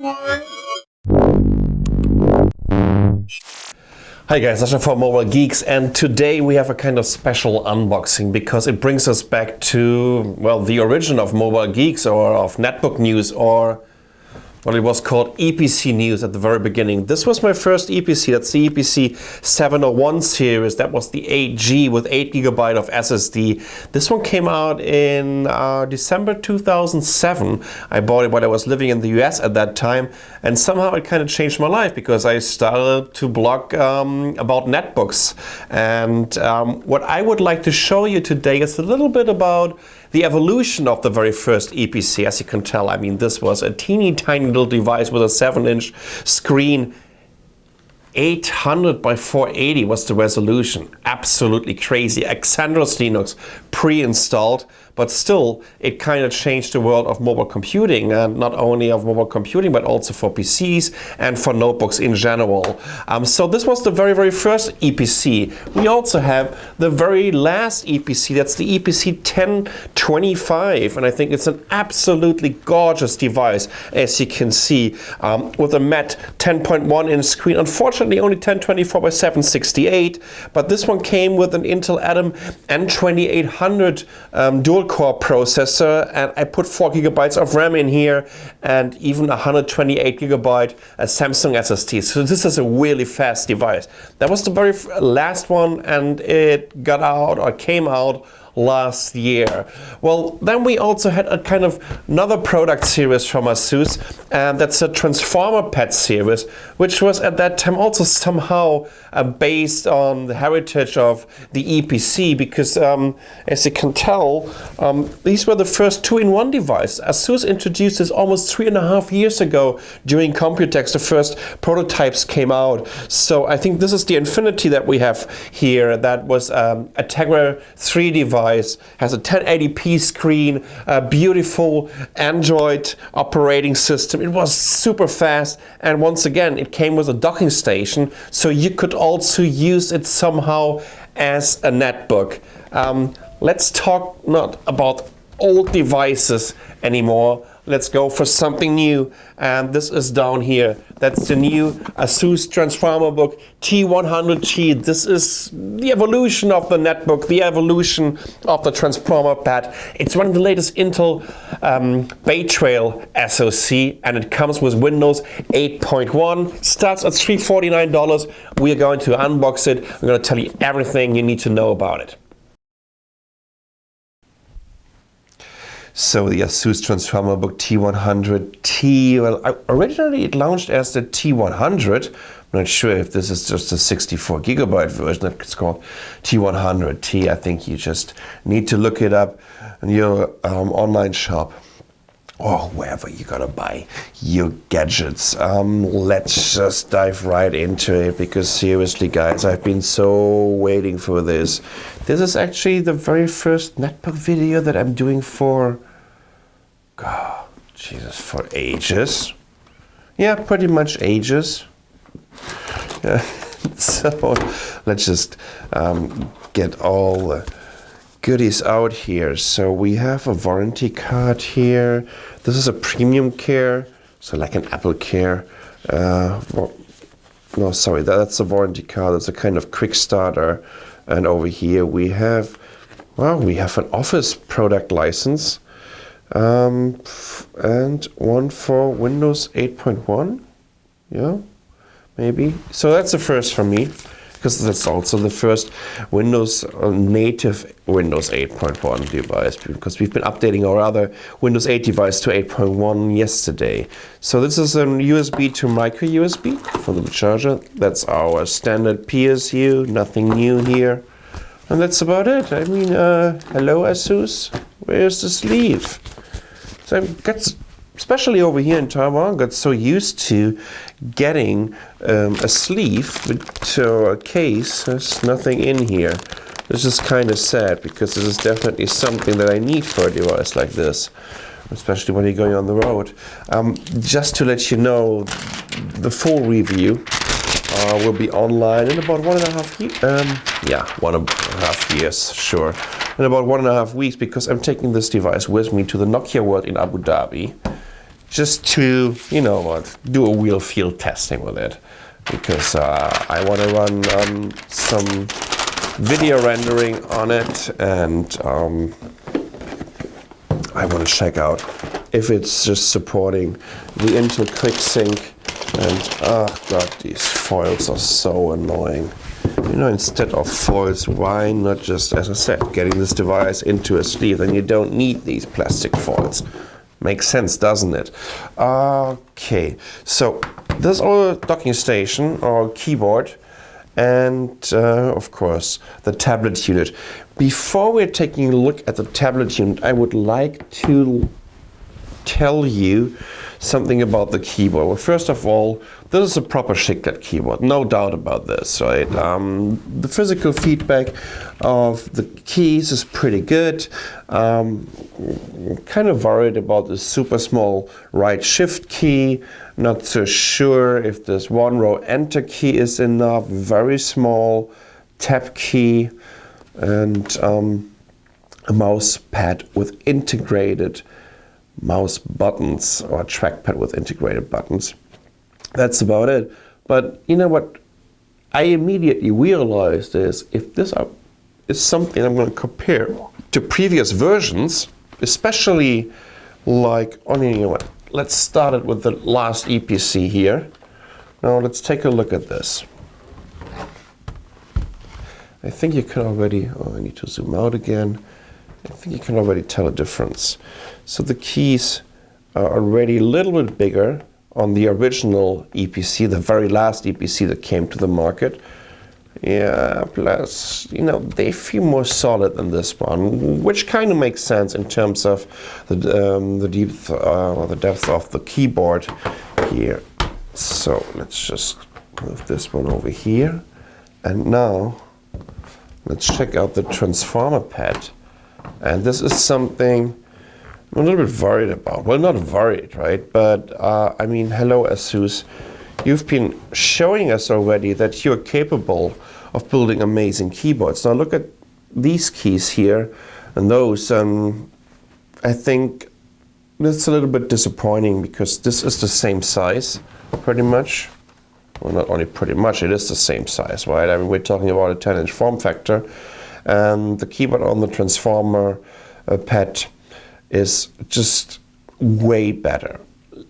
Hi guys, Sasha from Mobile Geeks, and today we have a kind of special unboxing because it brings us back to, well, the origin of Mobile Geeks or of netbook news, or what it was called EPC news at the very beginning. This was my first EPC, that's the EPC 701 series. That was the 8G with 8GB of SSD. This one came out in December 2007. I bought it when I was living in the US at that time, and somehow it kind of changed my life because I started to blog about netbooks. And what I would like to show you today is a little bit about the evolution of the very first EPC. As you can tell, I mean, this was a teeny tiny little device with a 7-inch screen. 800 by 480 was the resolution. Absolutely crazy. Exandros Linux pre-installed, but still it kind of changed the world of mobile computing, and not only of mobile computing but also for PCs and for notebooks in general. So this was the very first EPC. We also have the very last EPC, that's the EPC 1025, and I think it's an absolutely gorgeous device, as you can see, with a matte 10.1 inch screen. Unfortunately only 1024 by 768, but this one came with an Intel Atom N2800 dual-core processor, and I put 4GB of RAM in here and even 128GB Samsung SSD. So this is a really fast device. That was the very last one, and it got out or came out last year. Well, then we also had a kind of another product series from ASUS, and that's a Transformer Pad series, which was at that time also somehow based on the heritage of the EPC, because as you can tell, these were the first 2-in-1 devices. ASUS introduced this almost 3.5 years ago during Computex. The first prototypes came out. So I think this is the Infinity that we have here. That was a Tegra 3 device, has a 1080p screen, a beautiful Android operating system. It was super fast, and once again it came with a docking station, so you could also use it somehow as a netbook. Let's talk not about old devices anymore. Let's go for something new, and this is down here. That's the new ASUS Transformer Book T100G. This is the evolution of the netbook, the evolution of the Transformer Pad. It's running the latest Intel Bay Trail SoC, and it comes with Windows 8.1. Starts at $349. We are going to unbox it. I'm going to tell you everything you need to know about it. So the ASUS Transformer Book T100T, well, originally it launched as the T100. I'm not sure if this is just a 64GB version. It's called T100T. I think you just need to look it up in your online shop, or wherever you gotta buy your gadgets. Let's just dive right into it, because seriously guys, I've been so waiting for this. This is actually the very first netbook video that I'm doing for, God, Jesus, for ages. Yeah, pretty much ages. Yeah. So let's just get all the goodies out here. So we have a warranty card here. This is a premium care, so like an Apple Care. No, sorry, that's a warranty card. It's a kind of quick starter. And over here we have, well, we have an Office product license, and one for Windows 8.1. Yeah, maybe. So that's the first for me, because that's also the first Windows native Windows 8.1 device, because we've been updating our other Windows 8 device to 8.1 yesterday. So this is a USB to micro USB for the charger. That's our standard PSU, nothing new here. And that's about it. I mean, hello ASUS, where's the sleeve? So I got, especially over here in Taiwan, got so used to getting a sleeve to a case. There's nothing in here. This is kind of sad, because this is definitely something that I need for a device like this, especially when you're going on the road. Just to let you know, the full review will be online in about 1.5 years. Yeah, 1.5 years, sure. In about 1.5 weeks, because I'm taking this device with me to the Nokia World in Abu Dhabi. just to, you know what, do a real field testing with it, because I want to run some video rendering on it, and I want to check out if it's just supporting the Intel QuickSync. And oh god, these foils are so annoying. You know, instead of foils, why not just, as I said, getting this device into a sleeve? Then you don't need these plastic foils. Makes sense, doesn't it? Okay, so this is our docking station, our keyboard, and of course the tablet unit. Before we're taking a look at the tablet unit, I would like to tell you something about the keyboard. Well, first of all, this is a proper chiclet keyboard, no doubt about this, right? The physical feedback of the keys is pretty good. Kind of worried about the super small right shift key. Not so sure if this one row enter key is enough. Very small tab key, and a mouse pad with integrated mouse buttons, or a trackpad with integrated buttons. That's about it. But you know what I immediately realized is, if this is something I'm going to compare to previous versions, especially like, oh, you know what, let's start it with the last EPC here. Now let's take a look at this. I think you can already, oh, I need to zoom out again. I think you can already tell a difference. So the keys are already a little bit bigger on the original EPC, the very last EPC that came to the market. Yeah, plus, you know, they feel more solid than this one, which kind of makes sense in terms of the depth of the keyboard here. So let's just move this one over here. And now let's check out the transformer pad. And this is something I'm a little bit worried about. Well, not worried, right? But I mean, hello ASUS. You've been showing us already that you're capable of building amazing keyboards. Now look at these keys here and those. I think that's a little bit disappointing, because this is the same size, pretty much. Well, not only pretty much, it is the same size, right? I mean, we're talking about a 10-inch form factor. And the keyboard on the transformer pad is just way better.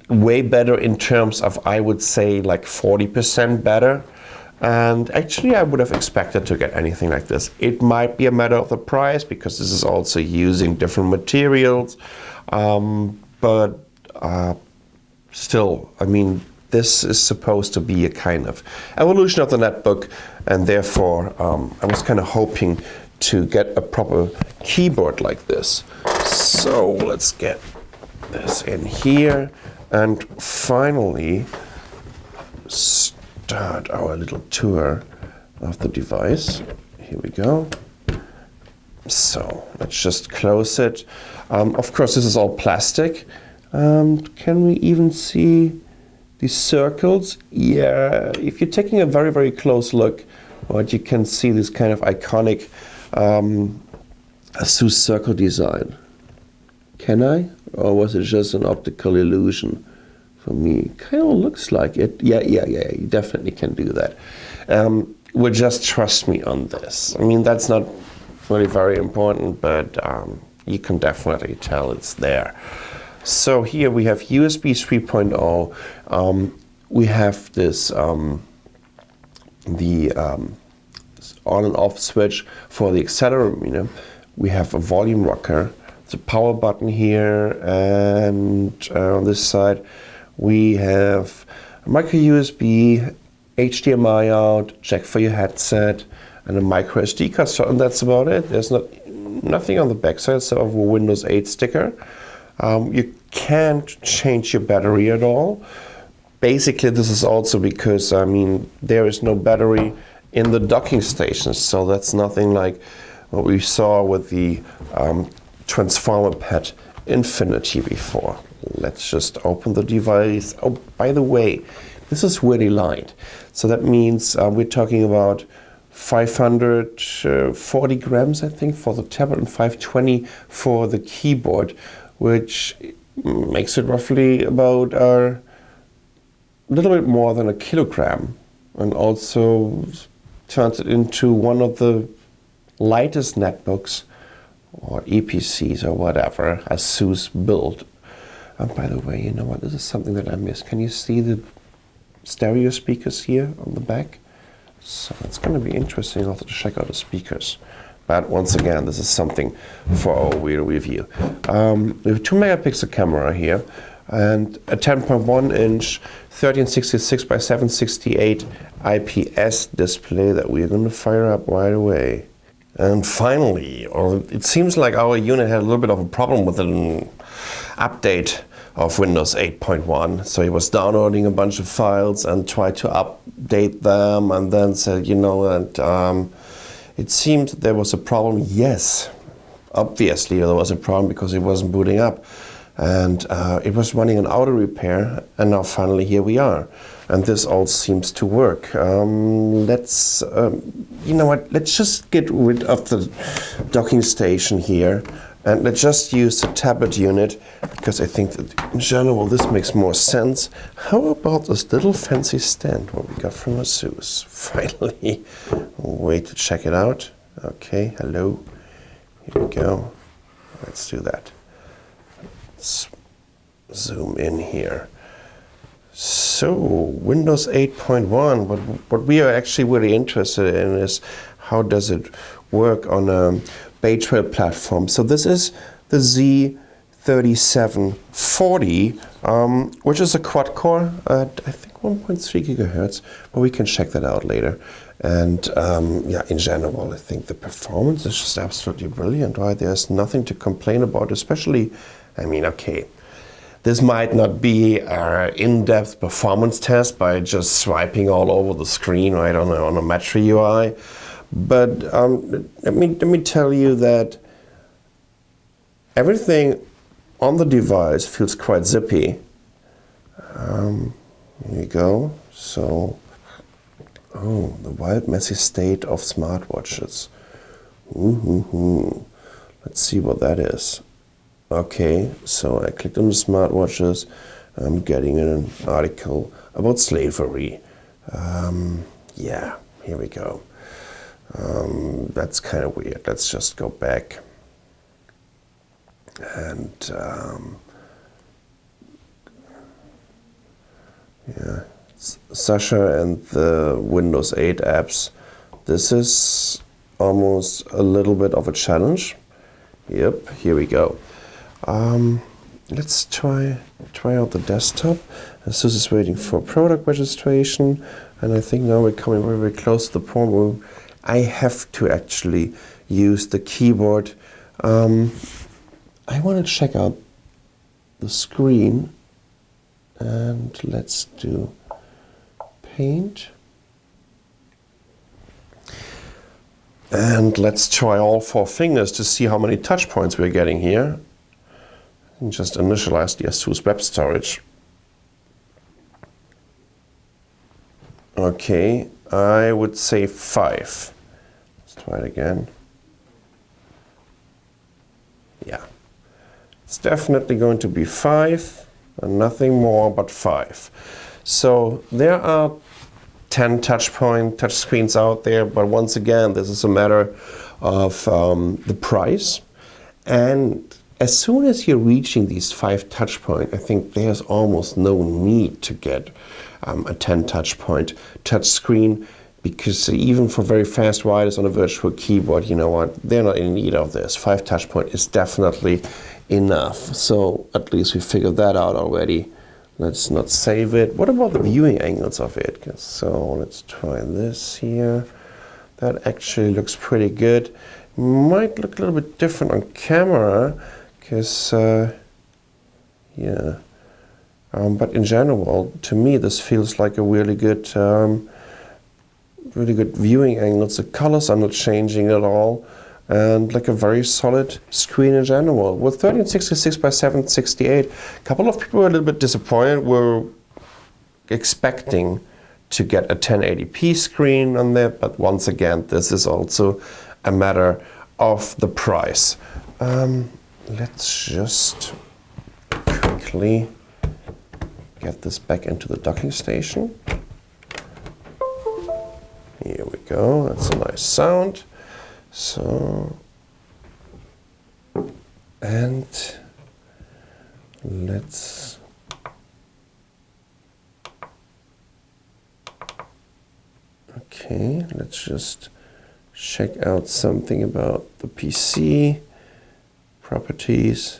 Way better in terms of, I would say, like 40% better. And actually, I would have expected to get anything like this. It might be a matter of the price, because this is also using different materials. But still, I mean, this is supposed to be a kind of evolution of the netbook, and therefore I was kind of hoping to get a proper keyboard like this. So let's get this in here, and finally start our little tour of the device. Here we go. So let's just close it. Of course, this is all plastic. Can we even see these circles? Yeah, if you're taking a very, very close look, what you can see this kind of iconic ASUS circle design. Can I? Or was it just an optical illusion for me? Kind of looks like it. Yeah, you definitely can do that. Well, just trust me on this. I mean, that's not really very important, but you can definitely tell it's there. So here we have USB 3.0. We have this on and off switch for the accelerometer. We have a volume rocker. It's a power button here, and on this side we have a micro USB, HDMI out, jack for your headset, and a micro SD card slot, and that's about it. There's nothing on the back side except of a Windows 8 sticker. You can't change your battery at all. Basically, this is also because, I mean, there is no battery in the docking stations, so that's nothing like what we saw with the transformer pad Infinity before. Let's just open the device. Oh, by the way, this is really light. So that means we're talking about 540 grams, I think, for the tablet, and 520 for the keyboard, which makes it roughly about a little bit more than a kilogram, and also turns it into one of the lightest netbooks or EPCs or whatever ASUS built. And by the way, you know what? This is something that I missed. Can you see the stereo speakers here on the back? So it's going to be interesting also to check out the speakers. But once again, this is something for our real review. We have a 2 megapixel camera here and a 10.1 inch 1366 by 768 IPS display that we're going to fire up right away. And finally, or it seems like our unit had a little bit of a problem with an update of Windows 8.1. So he was downloading a bunch of files and tried to update them, and then said, you know, and it seemed there was a problem. Yes, obviously there was a problem because it wasn't booting up. And it was running an auto repair, and now finally here we are. And this all seems to work. Let's, you know what, let's just get rid of the docking station here, and let's just use the tablet unit, because I think that in general this makes more sense. How about this little fancy stand, what we got from ASUS? Finally, wait to check it out. Okay, hello, here we go. Let's do that. Let's zoom in here. So, Windows 8.1, what we are actually really interested in is how does it work on a Bay Trail platform. So this is the Z3740, which is a quad core at I think 1.3 gigahertz, but we can check that out later. And yeah, in general, I think the performance is just absolutely brilliant, right? There's nothing to complain about, especially, I mean, okay, this might not be an in-depth performance test by just swiping all over the screen, right, on a Metro UI. But let me tell you that everything on the device feels quite zippy. Here you go. So, oh, the wild, messy state of smartwatches. Let's see what that is. Okay, so I clicked on the smartwatches. I'm getting an article about slavery. Yeah, here we go. That's kind of weird. Let's just go back. And yeah, Sasha and the Windows 8 apps. This is almost a little bit of a challenge. Yep, here we go. Let's try out the desktop. ASUS is waiting for product registration, and I think now we're coming very, very close to the point where I have to actually use the keyboard. I want to check out the screen, and let's do Paint. And let's try all 4 fingers to see how many touch points we're getting here. And just initialize the ASUS web storage. Okay, I would say 5. Let's try it again. Yeah, it's definitely going to be 5 and nothing more but 5. So there are 10 touch screens out there, but once again, this is a matter of the price. And as soon as you're reaching these 5 touch points, I think there's almost no need to get a 10 touch screen, because even for very fast writers on a virtual keyboard, you know what, they're not in need of this. 5 touch point is definitely enough. So at least we figured that out already. Let's not save it. What about the viewing angles of it? So let's try this here. That actually looks pretty good. Might look a little bit different on camera, because yeah. But in general, to me, this feels like a really good viewing angle. The colors are not changing at all, and like a very solid screen in general. With 1366 by 768, a couple of people were a little bit disappointed. We're expecting to get a 1080p screen on there, but once again, this is also a matter of the price. Let's just quickly get this back into the docking station. Here we go, that's a nice sound. So, and let's let's just check out something about the PC properties.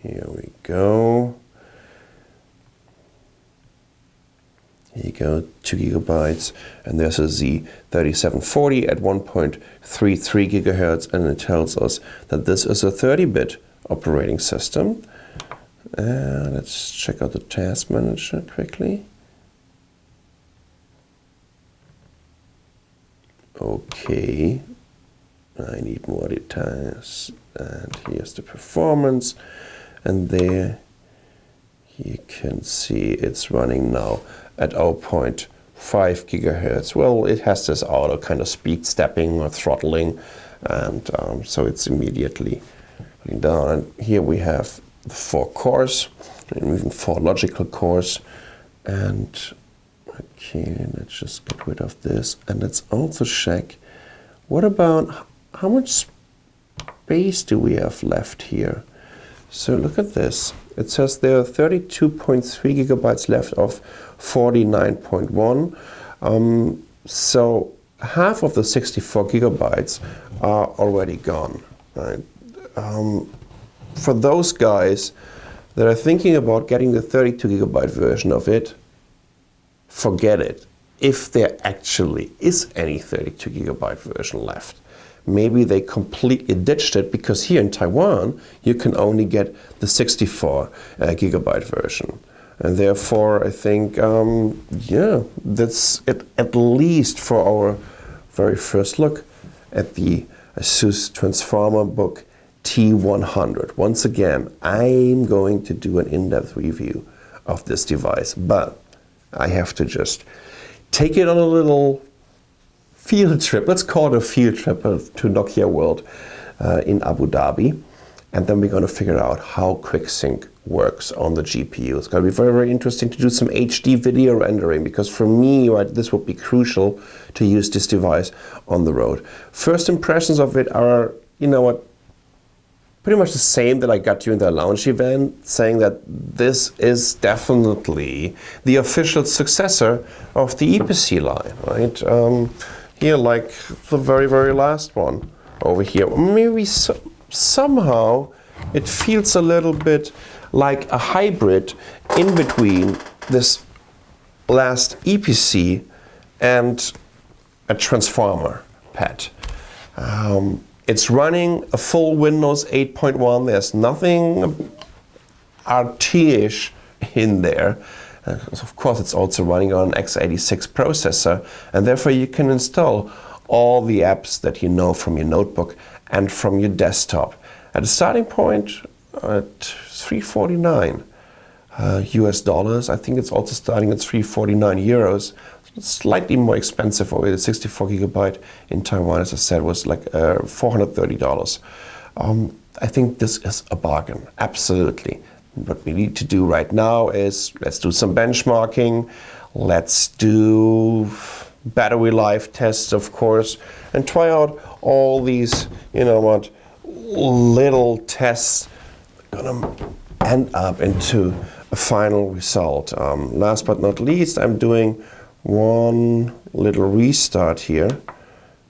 Here we go. Here you go, 2 gigabytes, and there's a Z3740 at 1.33 gigahertz, and it tells us that this is a 30-bit operating system. Let's check out the task manager quickly. Okay, I need more details, and here's the performance, and there you can see it's running now at 0.5 gigahertz. Well, it has this auto kind of speed stepping or throttling, and so it's immediately down. And here we have the 4 cores, and even 4 logical cores. And okay, let's just get rid of this, and let's also check, what about how much space do we have left here? So look at this. It says there are 32.3 gigabytes left of 49.1. So half of the 64 gigabytes are already gone. Right? For those guys that are thinking about getting the 32 gigabyte version of it, forget it. If there actually is any 32 gigabyte version left. Maybe they completely ditched it, because here in Taiwan you can only get the 64 gigabyte version. And therefore I think, yeah, that's it, at least for our very first look at the ASUS Transformer book T100. Once again, I'm going to do an in-depth review of this device, but I have to just take it on a little field trip, let's call it a field trip to Nokia World in Abu Dhabi, and then we're going to figure out how QuickSync works on the GPU. It's going to be very, very interesting to do some HD video rendering, because for me, right, this would be crucial to use this device on the road. First impressions of it are, you know what, pretty much the same that I got during the launch event, saying that this is definitely the official successor of the EPC line, right? Here, like the very, very last one over here. Maybe somehow it feels a little bit like a hybrid in between this last EPC and a Transformer pad. It's running a full Windows 8.1. There's nothing RT-ish in there. Of course, it's also running on an x86 processor, and therefore you can install all the apps that you know from your notebook and from your desktop. At a starting point at $349 US dollars. I think it's also starting at 349 euros. It's slightly more expensive over the 64 gigabyte in Taiwan, as I said, was like $430. I think this is a bargain, absolutely. What we need to do right now is let's do some benchmarking, let's do battery life tests, of course, and try out all these, you know what, little tests gonna end up into a final result. Last but not least, I'm doing one little restart here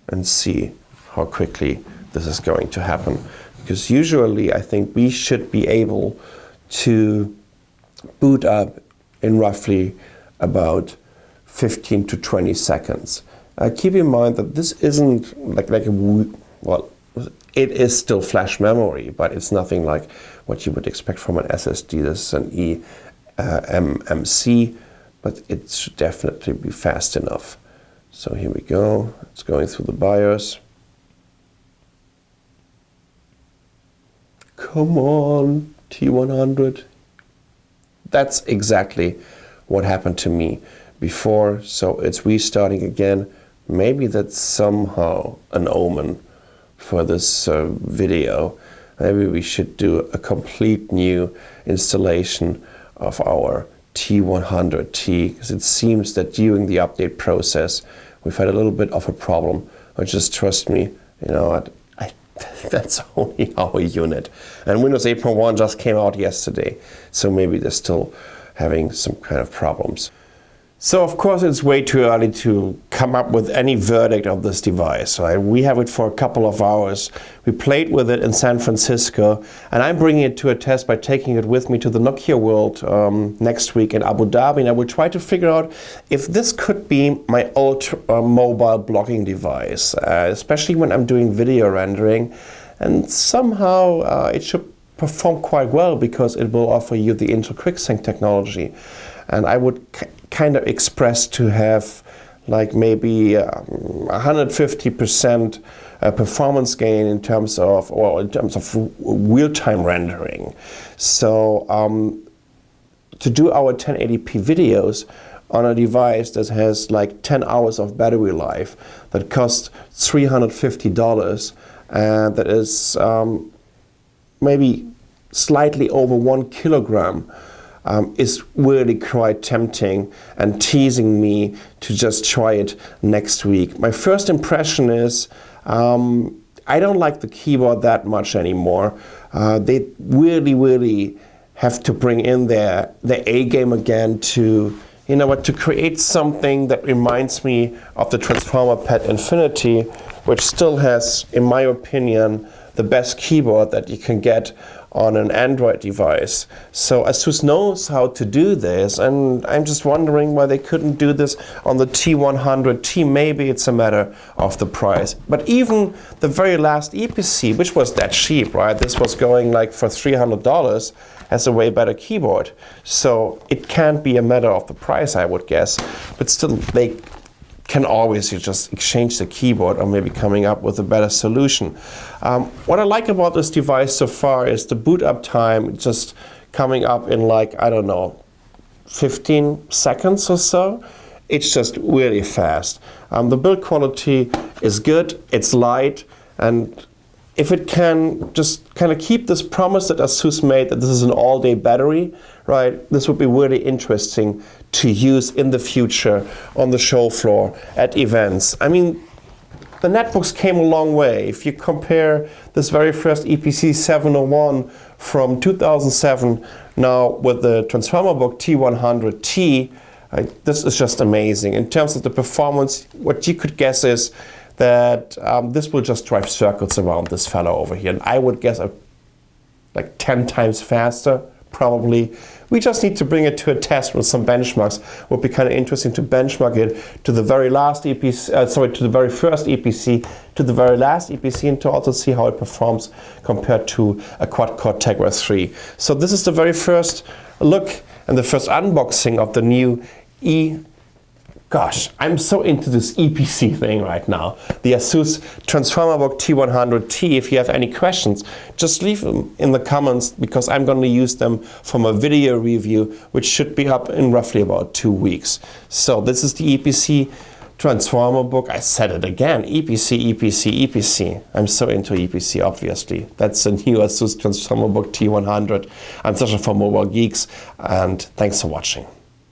and see how quickly this is going to happen. Because usually I think we should be able to boot up in roughly about 15 to 20 seconds. Keep in mind that this isn't well, it is still flash memory, but it's nothing like what you would expect from an SSD. This is an eMMC, but it should definitely be fast enough. So here we go. It's going through the BIOS. Come on, T100. That's exactly what happened to me before, so it's restarting again. Maybe that's somehow an omen for this video. maybe we should do a complete new installation of our T100T, because it seems that during the update process we've had a little bit of a problem. But just trust me, you know, that's only our unit. And Windows 8.1 just came out yesterday, so maybe they're still having some kind of problems. So of course it's way too early to come up with any verdict of this device, right? We have it for a couple of hours. We played with it in San Francisco, and I'm bringing it to a test by taking it with me to the Nokia World next week in Abu Dhabi, and I will try to figure out if this could be my old mobile blogging device, especially when I'm doing video rendering, and somehow it should perform quite well because it will offer you the Intel QuickSync technology. And I would kind of express to have like maybe 150% performance gain in terms of real-time rendering. So to do our 1080p videos on a device that has like 10 hours of battery life, that costs $350, and that is maybe slightly over 1 kilogram, is really quite tempting and teasing me to just try it next week. My first impression is I don't like the keyboard that much anymore. They really have to bring in their A game again to, you know what, to create something that reminds me of the Transformer Pad Infinity, which still has, in my opinion, the best keyboard that you can get on an Android device. So ASUS knows how to do this, and I'm just wondering why they couldn't do this on the T100T. Maybe it's a matter of the price. But even the very last EPC, which was that cheap, right? This was going like for $300, has a way better keyboard. So it can't be a matter of the price, I would guess. But still, they can always just exchange the keyboard or maybe coming up with a better solution. What I like about this device so far is the boot up time just coming up in like, I don't know, 15 seconds or so. It's just really fast. The build quality is good, it's light, and if it can just kind of keep this promise that ASUS made that this is an all-day battery, right, this would be really interesting to use in the future on the show floor at events. I mean, the netbooks came a long way. If you compare this very first EPC 701 from 2007 now with the Transformer Book T100T, this is just amazing. In terms of the performance, what you could guess is that this will just drive circuits around this fellow over here. And I would guess like 10 times faster, probably. We just need to bring it to a test with some benchmarks. It would be kind of interesting to benchmark it to the very last EPC, to the very first EPC, to the very last EPC, and to also see how it performs compared to a quad-core Tegra 3. So this is the very first look and the first unboxing of the new Gosh, I'm so into this EPC thing right now. The ASUS Transformer Book T100T. If you have any questions, just leave them in the comments, because I'm going to use them for my video review, which should be up in roughly about 2 weeks. So this is the EPC Transformer Book. I said it again, EPC, EPC, EPC. I'm so into EPC, obviously. That's the new ASUS Transformer Book T100. I'm Sasha for Mobile Geeks, and thanks for watching.